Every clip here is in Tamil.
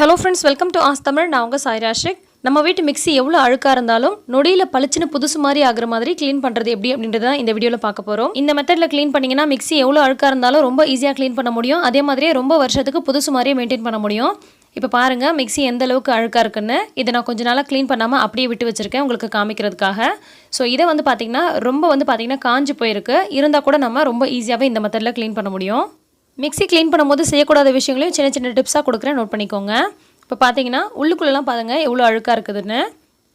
Hello friends, welcome to as Tamil. நான் உங்கள் சாய்ராஷிக். நம்ம வீட்டு மிக்ஸி எவ்வளோ அழுக்காக இருந்தாலும் நொடியில் பளிச்சுன்னு புதுசு மாதிரி ஆகிற மாதிரி க்ளீன் பண்ணுறது எப்படி அப்படின்றது தான் இந்த வீடியோவில் பார்க்க போகிறோம். இந்த மெத்தடில் க்ளீன் பண்ணிங்கன்னா மிக்ஸி எவ்வளோ அழுக்காக இருந்தாலும் ரொம்ப ஈஸியாக க்ளீன் பண்ண முடியும். அதே மாதிரியே ரொம்ப வருஷத்துக்கு புதுசு மாதிரியே மெயின்டைன் பண்ண முடியும். இப்போ பாருங்கள் மிக்ஸி எந்த அளவுக்கு அழுக்காக இருக்குன்னு. இதை நான் கொஞ்ச நாளாக க்ளீன் பண்ணாமல் அப்படியே விட்டு வச்சுருக்கேன் உங்களுக்கு காமிக்கிறதுக்காக. ஸோ இதை பார்த்திங்கன்னா ரொம்ப காஞ்சி போயிருக்கு. இருந்தால் கூட நம்ம ரொம்ப ஈஸியாகவே இந்த மெத்தடில் க்ளீன் பண்ண முடியும். மிக்ஸி க்ளீன் பண்ணும்போது செய்யக்கூடாத விஷயங்களையும் சின்ன சின்ன டிப்ஸாக கொடுக்குறேன், நோட் பண்ணிக்கோங்க. இப்போ பார்த்தீங்கன்னா உள்ளுக்குள்ளெல்லாம் பாருங்கள் எவ்வளோ அழுக்காக இருக்குதுன்னு.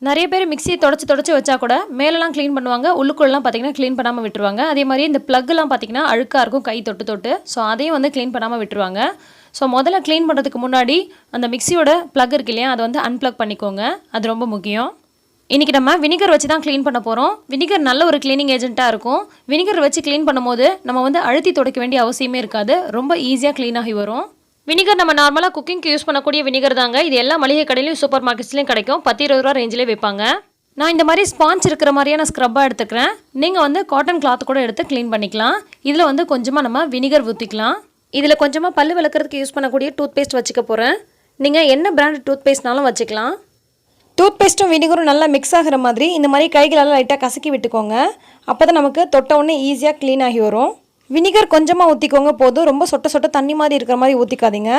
நிறைய பேர் மிக்ஸியை தொடச்சி வச்சா கூட மேலெலாம் க்ளீன் பண்ணுவாங்க, உள்ளுக்குள்ளெல்லாம் பார்த்தீங்கன்னா க்ளீன் பண்ணாமல் விட்டுருவாங்க. அதே மாதிரி இந்த ப்ளக்லாம் பார்த்தீங்கன்னா அழுக்காக இருக்கும் கை தொட்டு. ஸோ அதையும் க்ளீன் பண்ணாமல் விட்டுருவாங்க. ஸோ முதல்ல க்ளீன் பண்ணுறதுக்கு முன்னாடி அந்த மிக்ஸியோட ப்ளக் இருக்கு இல்லையா, அதை அன்ப்ளக் பண்ணிக்கோங்க. அது ரொம்ப முக்கியம். இன்றைக்கி நம்ம வினிகர் வச்சு தான் க்ளீன் பண்ண போகிறோம். வினிகர் நல்ல ஒரு க்ளீனிங் ஏஜென்ட்டாக இருக்கும். வினிகர் வச்சு க்ளீன் பண்ணும்போது நம்ம அழுத்தி துடைக்க வேண்டிய அவசியமே இருக்காது. ரொம்ப ஈஸியாக க்ளீன் ஆகி வரும். வினிகர் நம்ம நார்மலாக குக்கிங்க்கு யூஸ் பண்ணக்கூடிய வினிகர் தாங்க. இது எல்லா மளிகை கடையிலையும் சூப்பர் மார்க்கெட்ஸ்லையும் கிடைக்கும். 10-20 ரூபா ரேஞ்சிலே வைப்பாங்க. நான் இந்த மாதிரி ஸ்பாஞ்ச் இருக்கிற மாதிரியான ஸ்க்ரப்பாக எடுத்துக்கிறேன். நீங்கள் காட்டன் கிளாத் கூட எடுத்து க்ளீன் பண்ணிக்கலாம். இதில் கொஞ்சமாக நம்ம வினிகர் ஊற்றிக்கலாம். இதில் கொஞ்சமாக பல் விளக்குறதுக்கு யூஸ் பண்ணக்கூடிய டூத் பேஸ்ட் வச்சுக்க போகிறேன். நீங்கள் என்ன பிராண்ட் டூத் பேஸ்ட்னாலும் வச்சுக்கலாம். டூத் பேஸ்ட்டும் வினிகரும் நல்லா மிக்ஸ் ஆகிற மாதிரி இந்த மாதிரி கைகளால் லைட்டாக கசக்கி விட்டுக்கோங்க. அப்போ தான் நமக்கு தொட்ட உடனே ஈஸியாக க்ளீன் ஆகி வரும். வினிகர் கொஞ்சமாக ஊற்றிக்கோங்க போதும். ரொம்ப சொட்ட தண்ணி மாதிரி இருக்கிற மாதிரி ஊற்றிக்காதீங்க.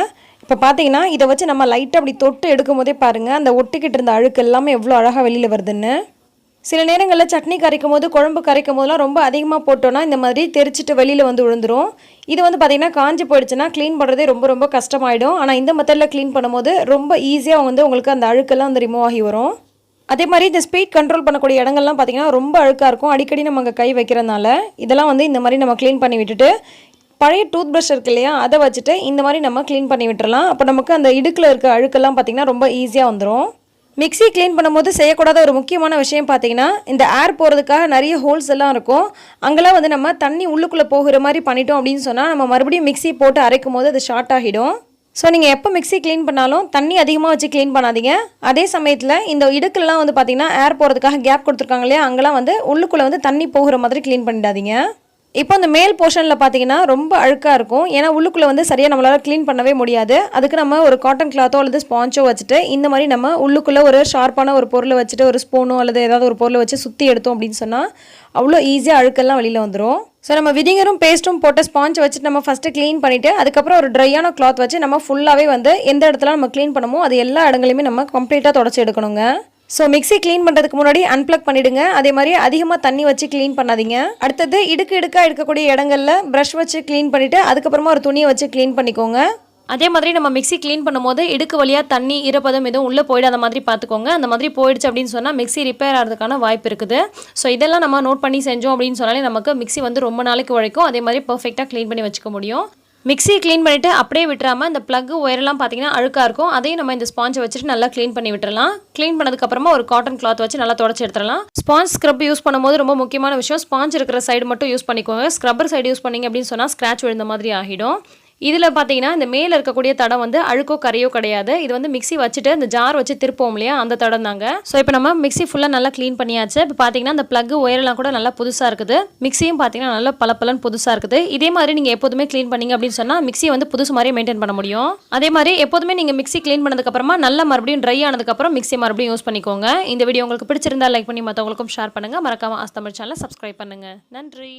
இப்போ பார்த்தீங்கன்னா இதை வச்சு நம்ம லைட்டாக அப்படி தொட்டு எடுக்கும் போதே பாருங்கள் அந்த ஒட்டிக்கிட்டு இருந்த அழுக்கு எல்லாமே எவ்வளோ அழகாக வெளியில் வருதுன்னு. சில நேரங்களில் சட்னி கரைக்கும் போது குழம்பு கரைக்கும் போதெல்லாம் ரொம்ப அதிகமாக போட்டோன்னா இந்த மாதிரி தெரிச்சிட்டு வெளியில் விழுந்துடும். இது பார்த்திங்கன்னா காஞ்சி போயிடுச்சுன்னா க்ளீன் பண்ணுறதே ரொம்ப கஷ்டமாயிடும். ஆனால் இந்த மெத்தடில் க்ளீன் பண்ணும்போது ரொம்ப ஈஸியாக உங்களுக்கு அந்த அழுக்கெல்லாம் ரிமூவ் ஆகி வரும். அதே மாதிரி இந்த ஸ்பீட் கண்ட்ரோல் பண்ணக்கூடிய இடங்கள்லாம் பார்த்திங்கன்னா ரொம்ப அழுக்காக இருக்கும். அடிக்கடி நம்ம அங்கே கை வைக்கிறதுனால இதெல்லாம் இந்த மாதிரி நம்ம க்ளீன் பண்ணி விட்டுட்டு பழைய டூத் ப்ரஷ் இருக்கு இல்லையா, அதை வச்சுட்டு இந்த மாதிரி நம்ம க்ளீன் பண்ணி விட்டுறலாம். அப்போ நமக்கு அந்த இடுக்கில் இருக்க அழுக்கெல்லாம் பார்த்திங்கன்னா ரொம்ப ஈஸியாக வந்துடும். மிக்ஸி க்ளீன் பண்ணும்போது செய்யக்கூடாத ஒரு முக்கியமான விஷயம் பார்த்தீங்கன்னா இந்த ஏர் போகிறதுக்காக நிறைய ஹோல்ஸ் எல்லாம் இருக்கும். அங்கெல்லாம் நம்ம தண்ணி உள்ளுக்குள்ளே போகிற மாதிரி பண்ணிட்டோம் அப்படின்னு சொன்னால் நம்ம மறுபடியும் மிக்ஸி போட்டு அரைக்கும் போது அது ஷார்ட் ஆகிடும். ஸோ நீங்கள் எப்போ மிக்ஸி க்ளீன் பண்ணாலும் தண்ணி அதிகமாக வச்சு க்ளீன் பண்ணாதீங்க. அதே சமயத்தில் இந்த இடுக்கெல்லாம் பார்த்தீங்கன்னா ஏர் போகிறதுக்காக கேப் கொடுத்துருக்காங்க இல்லையா, அங்கெல்லாம் உள்ளுக்குள்ளே தண்ணி போகிற மாதிரி க்ளீன் பண்ணிடாதீங்க. இப்போ அந்த மேல் போர்ஷனில் பார்த்தீங்கன்னா ரொம்ப அழுக்காக இருக்கும். ஏன்னா உள்ளுக்குள்ளே சரியாக நம்மளால் க்ளீன் பண்ணவே முடியாது. அதுக்கு நம்ம ஒரு காட்டன் கிளாத்தோ அல்லது ஸ்பாஞ்சோ வச்சுட்டு இந்த மாதிரி நம்ம உள்ளுக்குள்ளே ஒரு ஷார்ப்பான ஒரு பொருளை வச்சுட்டு ஒரு ஸ்பூனோ அல்லது ஏதாவது ஒரு பொருளை வச்சு சுற்றி எடுத்தோம் அப்படின்னு சொன்னால் அவ்வளோ ஈஸியாக அழுக்கெல்லாம் வெளியில் வந்துடும். ஸோ நம்ம வினிகரும் பேஸ்ட்டும் போட்ட ஸ்பாஞ்ச் வச்சுட்டு நம்ம ஃபஸ்ட்டு க்ளீன் பண்ணிவிட்டு அதுக்கப்புறம் ஒரு ட்ரையான கிளாத் வச்சு நம்ம ஃபுல்லாகவே எந்த இடத்துல நம்ம க்ளீன் பண்ணமோ அது எல்லா இடங்களையுமே நம்ம கம்ப்ளீட்டாக தொடச்சி எடுக்கணுங்க. ஸோ மிக்ஸி க்ளீன் பண்ணுறதுக்கு முன்னாடி அன்ப்ளக் பண்ணிவிடுங்க. அதே மாதிரி அதிகமாக தண்ணி வச்சு க்ளீன் பண்ணாதீங்க. அடுத்தது இடுக்காக இருக்கக்கூடிய இடங்களில் ப்ரஷ் வச்சு க்ளீன் பண்ணிவிட்டு அதுக்கப்புறமா ஒரு துணியை வச்சு க்ளீன் பண்ணிக்கோங்க. அதே மாதிரி நம்ம மிக்ஸி க்ளீன் பண்ணும்போது இடுக்கு வழியாக தண்ணி ஈரப்பதம் எதுவும் உள்ளே போயிடாத மாதிரி பார்த்துக்கோங்க. அந்த மாதிரி போயிடுச்சு அப்படின்னு சொன்னால் மிக்ஸி ரிப்பேர் ஆகிறதுக்கான வாய்ப்பு இருக்குது. ஸோ இதெல்லாம் நம்ம நோட் பண்ணி செஞ்சோம் அப்படின்னு சொன்னாலே நமக்கு மிக்ஸி ரொம்ப நாளைக்கு உழைக்கும். அதே மாதிரி பர்ஃபெக்டாக க்ளீன் பண்ணி வச்சுக்க முடியும். மிக்ஸி க்ளீன் பண்ணிவிட்டு அப்படியே விட்டுறாமல் இந்த ப்ளக் ஒயரெல்லாம் பார்த்தீங்கன்னா அழுக்காக இருக்கும். அதையும் நம்ம இந்த ஸ்பாஞ்சை வச்சுட்டு நல்லா க்ளீன் பண்ணி விட்டுறலாம். க்ளீன் பண்ணதுக்கப்புறமா ஒரு காட்டன் கிளாத் வச்சு நல்லா தொடச்சி எடுத்துடலாம். ஸ்பாஞ்ச் ஸ்க்ரப் யூஸ் பண்ணும்போது ரொம்ப முக்கியமான விஷயம், ஸ்பாஞ்ச் இருக்கிற சைடு மட்டும் யூஸ் பண்ணிக்கோங்க. ஸ்க்ரப்பர் சைடு யூஸ் பண்ணிங்க அப்படின்னு சொன்னால் ஸ்க்ராட்ச் விழுந்த மாதிரி ஆகிடும். இதில் பார்த்தீங்கன்னா இந்த மேலே இருக்கக்கூடிய தடம் அழுக்கோ கரையோ கிடையாது. இது மிக்ஸி வச்சுட்டு இந்த ஜார் வச்சு திருப்போம் இல்லையா, அந்த தடம் தாங்க. ஸோ இப்போ நம்ம மிக்ஸி ஃபுல்லாக நல்லா க்ளீன் பண்ணியாச்சு. இப்போ பார்த்தீங்கன்னா இந்த ப்ளக் ஒயரெல்லாம் கூட நல்லா புதுசாக இருக்குது. மிக்ஸியும் பார்த்தீங்கன்னா நல்லா பலப்பலன்னு புதுசாக இருக்குது. இதே மாதிரி நீங்கள் எப்போதுமே க்ளீன் பண்ணிங்க அப்படின்னு சொன்னால் மிக்ஸி புதுசு மாதிரியே மெயின்டைன் பண்ண முடியும். அதே மாதிரி எப்போதுமே நீங்கள் மிக்ஸி க்ளீன் பண்ணதுக்கப்புறமா நல்லா மறுபடியும் ட்ரை ஆனதுக்கப்புறம் மிக்ஸி மறுபடியும் யூஸ் பண்ணிக்கோங்க. இந்த வீடியோ உங்களுக்கு பிடிச்சிருந்தா லைக் பண்ணி மற்றவங்களுக்கும் ஷேர் பண்ணுங்கள். மறக்காம ஆஸ் தமிழ் சேனலை சப்ஸ்கிரைப் பண்ணுங்கள். நன்றி.